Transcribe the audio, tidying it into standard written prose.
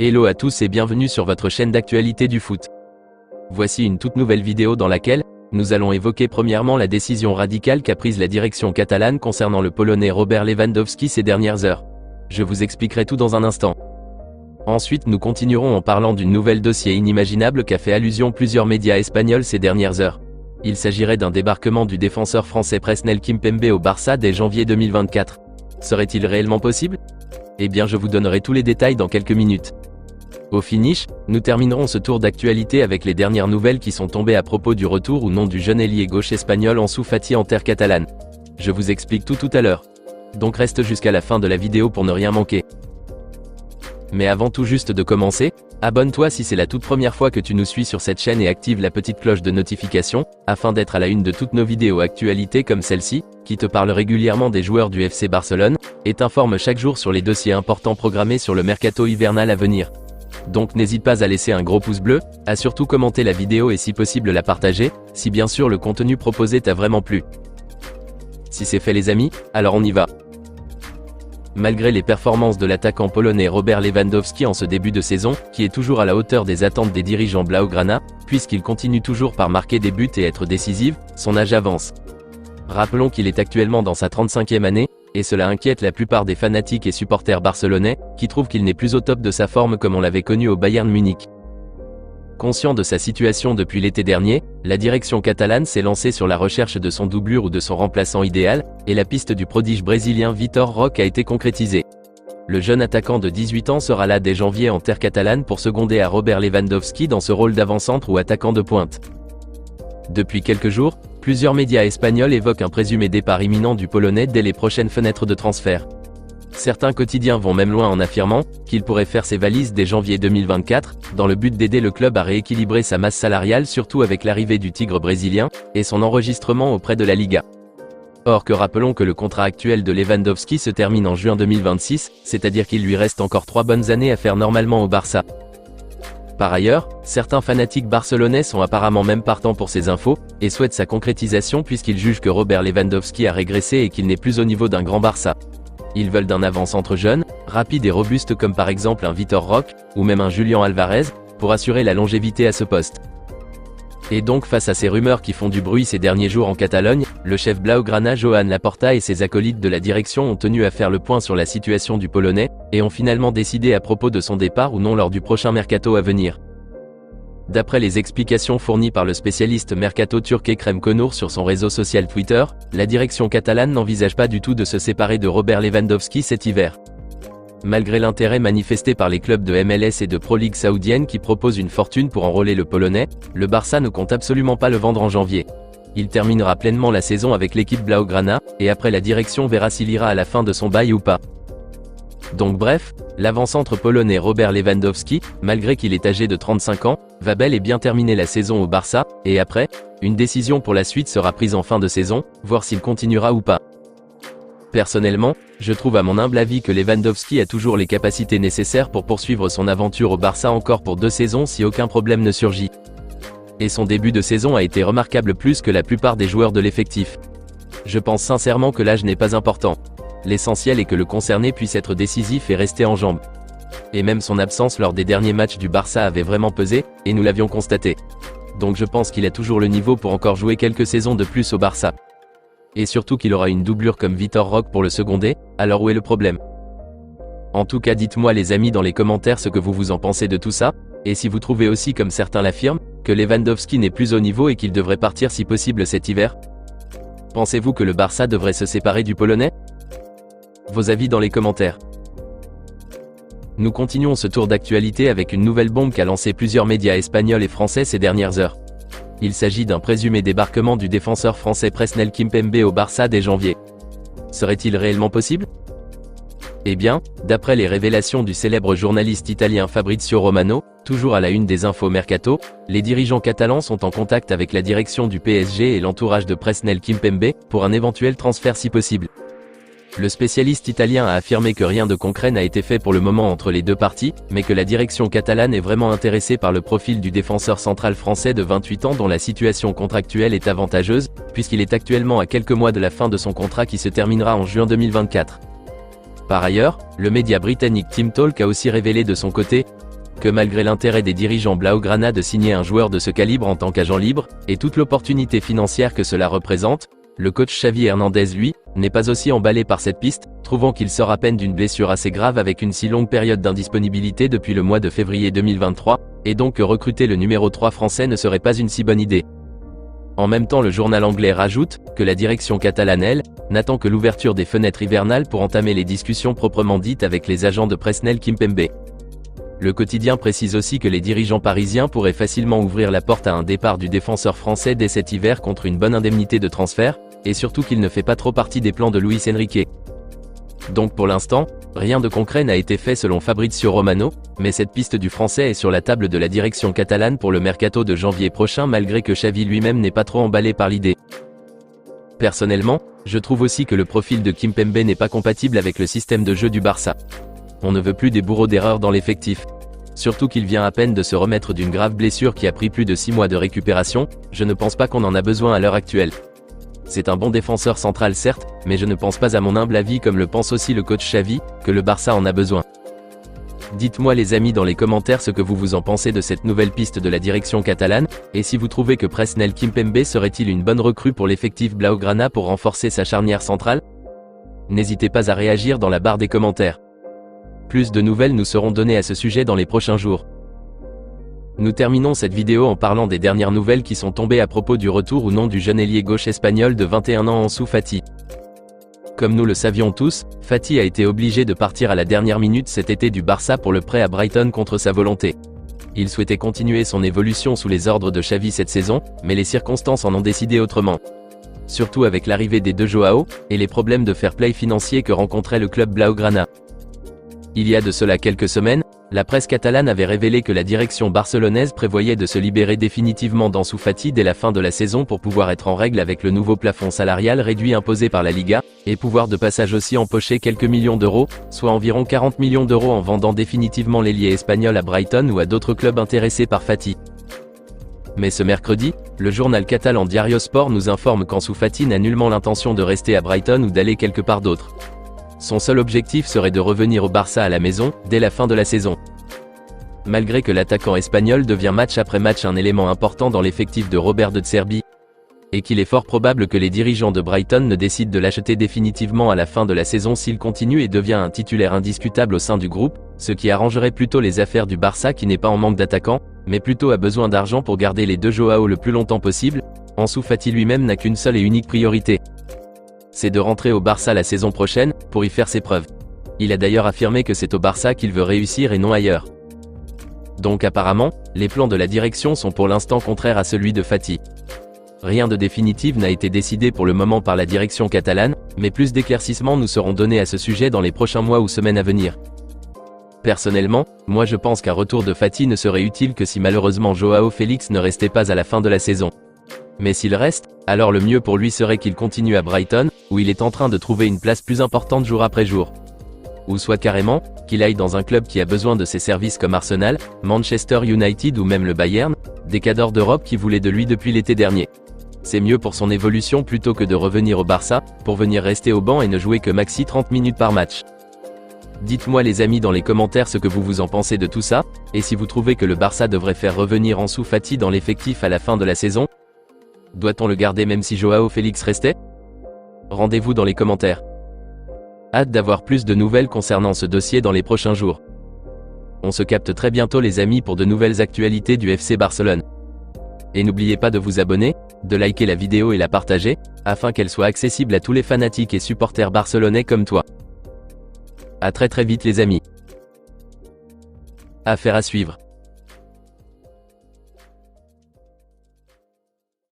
Hello à tous et bienvenue sur votre chaîne d'actualité du foot. Voici une toute nouvelle vidéo dans laquelle nous allons évoquer premièrement la décision radicale qu'a prise la direction catalane concernant le Polonais Robert Lewandowski ces dernières heures. Je vous expliquerai tout dans un instant. Ensuite nous continuerons en parlant d'une nouvelle dossier inimaginable qu'a fait allusion plusieurs médias espagnols ces dernières heures. Il s'agirait d'un débarquement du défenseur français Presnel Kimpembe au Barça dès janvier 2024. Serait-il réellement possible? Eh bien je vous donnerai tous les détails dans quelques minutes. Au finish, nous terminerons ce tour d'actualité avec les dernières nouvelles qui sont tombées à propos du retour ou non du jeune ailier gauche espagnol Ansu Fati en terre catalane. Je vous explique tout à l'heure. Donc reste jusqu'à la fin de la vidéo pour ne rien manquer. Mais avant tout juste de commencer, abonne-toi si c'est la toute première fois que tu nous suis sur cette chaîne et active la petite cloche de notification, afin d'être à la une de toutes nos vidéos actualités comme celle-ci, qui te parle régulièrement des joueurs du FC Barcelone, et t'informe chaque jour sur les dossiers importants programmés sur le mercato hivernal à venir. Donc n'hésite pas à laisser un gros pouce bleu, à surtout commenter la vidéo et si possible la partager, si bien sûr le contenu proposé t'a vraiment plu. Si c'est fait les amis, alors on y va. Malgré les performances de l'attaquant polonais Robert Lewandowski en ce début de saison, qui est toujours à la hauteur des attentes des dirigeants blaugrana, puisqu'il continue toujours par marquer des buts et être décisif, son âge avance. Rappelons qu'il est actuellement dans sa 35e année, et cela inquiète la plupart des fanatiques et supporters barcelonais, qui trouvent qu'il n'est plus au top de sa forme comme on l'avait connu au Bayern Munich. Conscient de sa situation depuis l'été dernier, la direction catalane s'est lancée sur la recherche de son doublure ou de son remplaçant idéal, et la piste du prodige brésilien Vitor Roque a été concrétisée. Le jeune attaquant de 18 ans sera là dès janvier en terre catalane pour seconder à Robert Lewandowski dans ce rôle d'avant-centre ou attaquant de pointe. Depuis quelques jours, plusieurs médias espagnols évoquent un présumé départ imminent du Polonais dès les prochaines fenêtres de transfert. Certains quotidiens vont même loin en affirmant qu'il pourrait faire ses valises dès janvier 2024, dans le but d'aider le club à rééquilibrer sa masse salariale, surtout avec l'arrivée du Tigre brésilien, et son enregistrement auprès de la Liga. Or que rappelons que le contrat actuel de Lewandowski se termine en juin 2026, c'est-à-dire qu'il lui reste encore 3 bonnes années à faire normalement au Barça. Par ailleurs, certains fanatiques barcelonais sont apparemment même partants pour ces infos, et souhaitent sa concrétisation puisqu'ils jugent que Robert Lewandowski a régressé et qu'il n'est plus au niveau d'un grand Barça. Ils veulent d'un avant-centre jeune, rapide et robuste comme par exemple un Vitor Roque, ou même un Julián Alvarez, pour assurer la longévité à ce poste. Et donc face à ces rumeurs qui font du bruit ces derniers jours en Catalogne, le chef blaugrana Joan Laporta et ses acolytes de la direction ont tenu à faire le point sur la situation du Polonais, et ont finalement décidé à propos de son départ ou non lors du prochain mercato à venir. D'après les explications fournies par le spécialiste mercato turc Ekrem Konur sur son réseau social Twitter, la direction catalane n'envisage pas du tout de se séparer de Robert Lewandowski cet hiver. Malgré l'intérêt manifesté par les clubs de MLS et de Pro League saoudienne qui proposent une fortune pour enrôler le Polonais, le Barça ne compte absolument pas le vendre en janvier. Il terminera pleinement la saison avec l'équipe blaugrana, et après la direction verra s'il ira à la fin de son bail ou pas. Donc bref, l'avant-centre polonais Robert Lewandowski, malgré qu'il est âgé de 35 ans, va bel et bien terminer la saison au Barça, et après, une décision pour la suite sera prise en fin de saison, voir s'il continuera ou pas. Personnellement, je trouve à mon humble avis que Lewandowski a toujours les capacités nécessaires pour poursuivre son aventure au Barça encore pour 2 saisons si aucun problème ne surgit. Et son début de saison a été remarquable plus que la plupart des joueurs de l'effectif. Je pense sincèrement que l'âge n'est pas important. L'essentiel est que le concerné puisse être décisif et rester en jambes. Et même son absence lors des derniers matchs du Barça avait vraiment pesé, et nous l'avions constaté. Donc je pense qu'il a toujours le niveau pour encore jouer quelques saisons de plus au Barça. Et surtout qu'il aura une doublure comme Vitor Roque pour le seconder, alors où est le problème? En tout cas dites-moi les amis dans les commentaires ce que vous en pensez de tout ça, et si vous trouvez aussi comme certains l'affirment, que Lewandowski n'est plus au niveau et qu'il devrait partir si possible cet hiver. Pensez-vous que le Barça devrait se séparer du Polonais? Vos avis dans les commentaires. Nous continuons ce tour d'actualité avec une nouvelle bombe qu'a lancé plusieurs médias espagnols et français ces dernières heures. Il s'agit d'un présumé débarquement du défenseur français Presnel Kimpembe au Barça dès janvier. Serait-il réellement possible? Eh bien, d'après les révélations du célèbre journaliste italien Fabrizio Romano, toujours à la une des infos mercato, les dirigeants catalans sont en contact avec la direction du PSG et l'entourage de Presnel Kimpembe, pour un éventuel transfert si possible. Le spécialiste italien a affirmé que rien de concret n'a été fait pour le moment entre les deux parties, mais que la direction catalane est vraiment intéressée par le profil du défenseur central français de 28 ans dont la situation contractuelle est avantageuse, puisqu'il est actuellement à quelques mois de la fin de son contrat qui se terminera en juin 2024. Par ailleurs, le média britannique Team Talk a aussi révélé de son côté que malgré l'intérêt des dirigeants blaugrana de signer un joueur de ce calibre en tant qu'agent libre, et toute l'opportunité financière que cela représente, le coach Xavi Hernandez lui, n'est pas aussi emballé par cette piste, trouvant qu'il sort à peine d'une blessure assez grave avec une si longue période d'indisponibilité depuis le mois de février 2023, et donc que recruter le numéro 3 français ne serait pas une si bonne idée. En même temps, le journal anglais rajoute que la direction catalane, elle, n'attend que l'ouverture des fenêtres hivernales pour entamer les discussions proprement dites avec les agents de Presnel Kimpembe. Le quotidien précise aussi que les dirigeants parisiens pourraient facilement ouvrir la porte à un départ du défenseur français dès cet hiver contre une bonne indemnité de transfert, et surtout qu'il ne fait pas trop partie des plans de Luis Enrique. Donc pour l'instant, rien de concret n'a été fait selon Fabrizio Romano, mais cette piste du français est sur la table de la direction catalane pour le mercato de janvier prochain malgré que Xavi lui-même n'est pas trop emballé par l'idée. Personnellement, je trouve aussi que le profil de Kimpembe n'est pas compatible avec le système de jeu du Barça. On ne veut plus des bourreaux d'erreurs dans l'effectif. Surtout qu'il vient à peine de se remettre d'une grave blessure qui a pris plus de 6 mois de récupération, je ne pense pas qu'on en a besoin à l'heure actuelle. C'est un bon défenseur central certes, mais je ne pense pas à mon humble avis comme le pense aussi le coach Xavi, que le Barça en a besoin. Dites-moi les amis dans les commentaires ce que vous en pensez de cette nouvelle piste de la direction catalane, et si vous trouvez que Presnel Kimpembe serait-il une bonne recrue pour l'effectif blaugrana pour renforcer sa charnière centrale? N'hésitez pas à réagir dans la barre des commentaires. Plus de nouvelles nous seront données à ce sujet dans les prochains jours. Nous terminons cette vidéo en parlant des dernières nouvelles qui sont tombées à propos du retour ou non du jeune ailier gauche espagnol de 21 ans Ansu Fati. Comme nous le savions tous, Fati a été obligé de partir à la dernière minute cet été du Barça pour le prêt à Brighton contre sa volonté. Il souhaitait continuer son évolution sous les ordres de Xavi cette saison, mais les circonstances en ont décidé autrement. Surtout avec l'arrivée des deux Joao, et les problèmes de fair play financier que rencontrait le club blaugrana. Il y a de cela quelques semaines, la presse catalane avait révélé que la direction barcelonaise prévoyait de se libérer définitivement d'Ansu Fati dès la fin de la saison pour pouvoir être en règle avec le nouveau plafond salarial réduit imposé par la Liga, et pouvoir de passage aussi empocher quelques millions d'euros, soit environ 40 millions d'euros en vendant définitivement l'ailier espagnol à Brighton ou à d'autres clubs intéressés par Fati. Mais ce mercredi, le journal catalan Diario Sport nous informe qu'Ansu Fati n'a nullement l'intention de rester à Brighton ou d'aller quelque part d'autre. Son seul objectif serait de revenir au Barça à la maison, dès la fin de la saison. Malgré que l'attaquant espagnol devient match après match un élément important dans l'effectif de Robert de Zerbi, et qu'il est fort probable que les dirigeants de Brighton ne décident de l'acheter définitivement à la fin de la saison s'il continue et devient un titulaire indiscutable au sein du groupe, ce qui arrangerait plutôt les affaires du Barça qui n'est pas en manque d'attaquants, mais plutôt a besoin d'argent pour garder les deux Joao le plus longtemps possible. Ansu Fati lui-même n'a qu'une seule et unique priorité. C'est de rentrer au Barça la saison prochaine, pour y faire ses preuves. Il a d'ailleurs affirmé que c'est au Barça qu'il veut réussir et non ailleurs. Donc apparemment, les plans de la direction sont pour l'instant contraires à celui de Fati. Rien de définitif n'a été décidé pour le moment par la direction catalane, mais plus d'éclaircissements nous seront donnés à ce sujet dans les prochains mois ou semaines à venir. Personnellement, moi je pense qu'un retour de Fati ne serait utile que si malheureusement Joao Félix ne restait pas à la fin de la saison. Mais s'il reste, alors le mieux pour lui serait qu'il continue à Brighton, où il est en train de trouver une place plus importante jour après jour. Ou soit carrément, qu'il aille dans un club qui a besoin de ses services comme Arsenal, Manchester United ou même le Bayern, des cadors d'Europe qui voulaient de lui depuis l'été dernier. C'est mieux pour son évolution plutôt que de revenir au Barça, pour venir rester au banc et ne jouer que maxi 30 minutes par match. Dites-moi les amis dans les commentaires ce que vous en pensez de tout ça, et si vous trouvez que le Barça devrait faire revenir Ansu Fati dans l'effectif à la fin de la saison. Doit-on le garder même si Joao Félix restait? Rendez-vous dans les commentaires. Hâte d'avoir plus de nouvelles concernant ce dossier dans les prochains jours. On se capte très bientôt les amis pour de nouvelles actualités du FC Barcelone. Et n'oubliez pas de vous abonner, de liker la vidéo et la partager, afin qu'elle soit accessible à tous les fanatiques et supporters barcelonais comme toi. À très vite les amis. Affaire à suivre.